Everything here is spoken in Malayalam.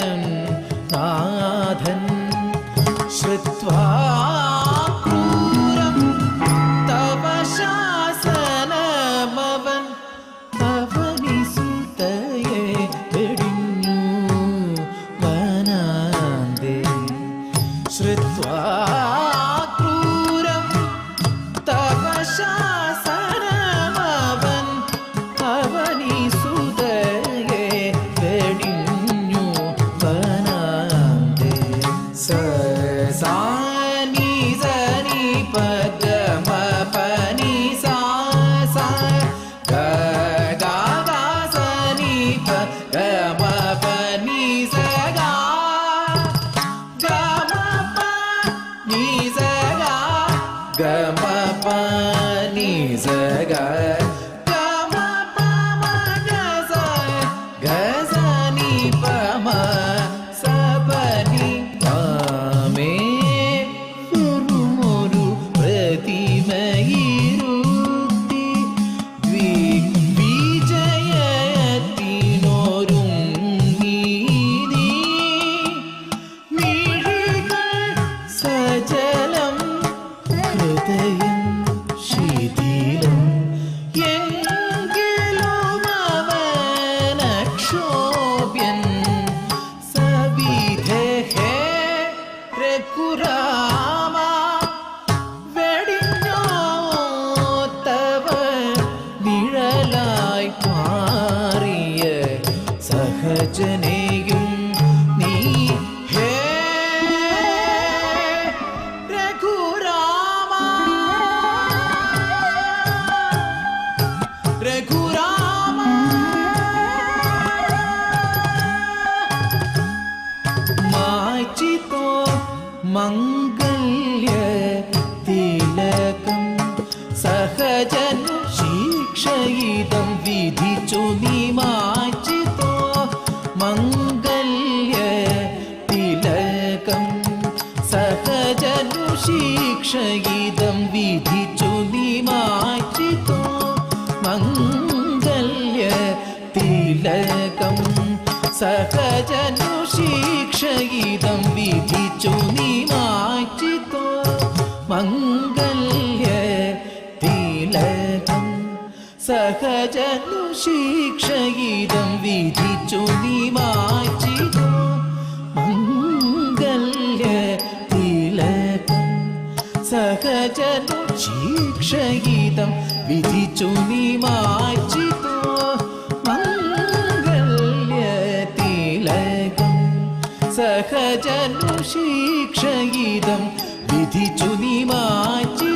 ശരണൻ നാഥൻ ശ്രുത്വാ ക്രൂരം തവ ശാസനമവൻ അവനിസുതയെ വെടിഞ്ഞു വനാന്തേ ശ്രുത്വാ ക്രൂരം തവ ശാസനമവൻ അവനിസുതയെ വെടിഞ്ഞു വനാന്തേ സാ നീ സനി പദ മ പനി സാ സാ ഗ ഗ ഗ സനി പ ഗ മ പനി സ ഗ ഗ മ പ ni sa ga ga ma pa ni sa ga ga ma pa ma ga sa ni pa ma sa pa ni pa me oru pratimairutti dvi vijayatinorum needi സജലം ഹൃദയം ശിഥിലം എങ്കിലും അവനക്ഷോഭ്യൻ സവിധേ രഘുരാമ വെടിഞ്ഞോ തവ നിഴലായി മാറിയ സഹജനെയും നീ മാച്ചിതോ മംഗല്യ തിലകം സഹജൻ ശിക്ഷയിതം വിധിച്ചു നീ മാച്ചിതോ മംഗല്യ തിലകം സഹജനു ശിക്ഷയിതം വിധിച്ചു നീ മാച്ചിതോ മംഗല്യ തിലകം സഹജനു ശിക്ഷയിതം വിധിച്ചു നീ മാച്ചിതോ മംഗല്യ തിലകം സഹജനു ശിക്ഷയിതം വിധിച്ചു നീ മാച്ചിതോ മംഗല്യ തിലകം സഹജനു ശിക്ഷയിതം വിധിച്ചു നീ മാച്ചിതോ സഹജനു ശിക്ഷയിതം വിധിച്ചു നീ മാറ്റി